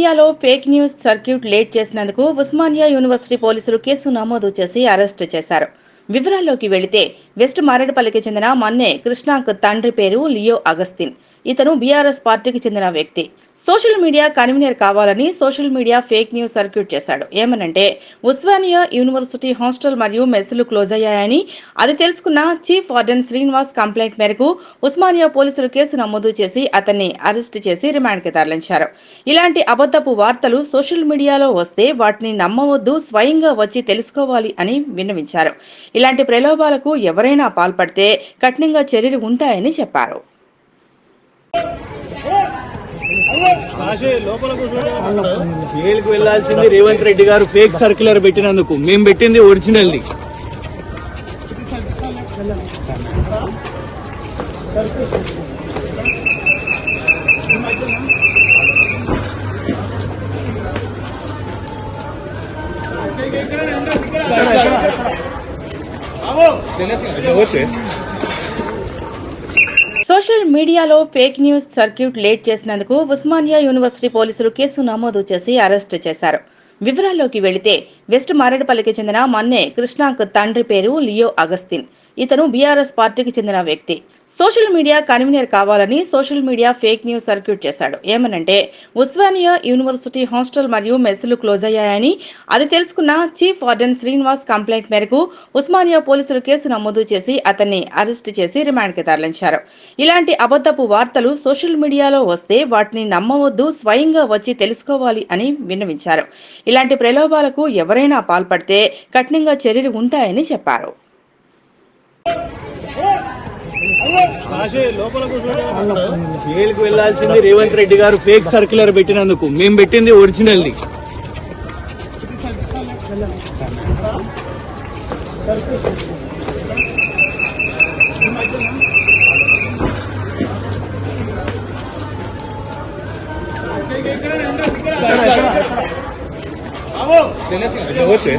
మీడియాలో fake news circuit late చేసినందుకు Osmania university పోలీసులు కేసు నమోదు చేసి అరెస్టు చేశారు. వివరాల్లోకి వెళితే వెస్ట్ మారేడుపల్లికి చెందిన మన్నే కృష్ణాంక్ తండ్రి పేరు లియో అగస్తిన్. ఇతను బీఆర్ఎస్ పార్టీకి చెందిన వ్యక్తి. సోషల్ మీడియా కన్వీనర్ కావాలని social media fake news circuit చేశాడు. ఏమనంటే ఉస్మానియా యూనివర్సిటీ హాస్టల్ మరియు మెస్సులు క్లోజ్ అయ్యాయని, అది తెలుసుకున్న చీఫ్ వార్డెన్ శ్రీనివాస్ కంప్లైంట్ మేరకు ఉస్మానియా పోలీసులు కేసు నమోదు చేసి అతన్ని అరెస్టు చేసి రిమాండ్కి తరలించారు. ఇలాంటి అబద్ధపు వార్తలు సోషల్ మీడియాలో వస్తే వాటిని నమ్మవద్దు, స్వయంగా వచ్చి తెలుసుకోవాలి అని విన్నవించారు. ఇలాంటి ప్రలోభాలకు ఎవరైనా పాల్పడితే కఠినంగా చర్యలు ఉంటాయని చెప్పారు. జైలుకు వెళ్లాల్సింది రేవంత్ రెడ్డి గారు ఫేక్ సర్క్యులర్ పెట్టినందుకు. మేము పెట్టింది ఒరిజినల్ది. సోషల్ మీడియాలో ఫేక్ న్యూస్ సర్క్యూట్ లేట్ చేసినందుకు ఉస్మానియా యూనివర్సిటీ పోలీసులు కేసు నమోదు చేసి అరెస్టు చేశారు. వివరాల్లోకి వెళితే వెస్ట్ మారేడుపల్లికి చెందిన మన్నే కృష్ణాంక్ తండ్రి పేరు లియో అగస్తిన్. ఇతను బీఆర్ఎస్ పార్టీకి చెందిన వ్యక్తి. సోషల్ మీడియా కన్వీనర్ కావాలని social media fake news circuit చేశాడు. ఏమనంటే ఉస్మానియా యూనివర్సిటీ హాస్టల్ మరియు మెస్సులు క్లోజ్ అయ్యాయని, అది తెలుసుకున్న చీఫ్ వార్డెన్ శ్రీనివాస్ కంప్లైంట్ మేరకు ఉస్మానియా పోలీసులు కేసు నమోదు చేసి అతన్ని అరెస్టు చేసి రిమాండ్కి తరలించారు. ఇలాంటి అబద్ధపు వార్తలు సోషల్ మీడియాలో వస్తే వాటిని నమ్మవద్దు, స్వయంగా వచ్చి తెలుసుకోవాలి అని విన్నవించారు. ఇలాంటి ప్రలోభాలకు ఎవరైనా పాల్పడితే కఠినంగా చర్యలు ఉంటాయని చెప్పారు. జైలుకు వెళ్లాల్సింది రేవంత్ రెడ్డి గారు ఫేక్ సర్క్యులర్ పెట్టినందుకు. మేము పెట్టింది ఒరిజినల్ది. ఓకే.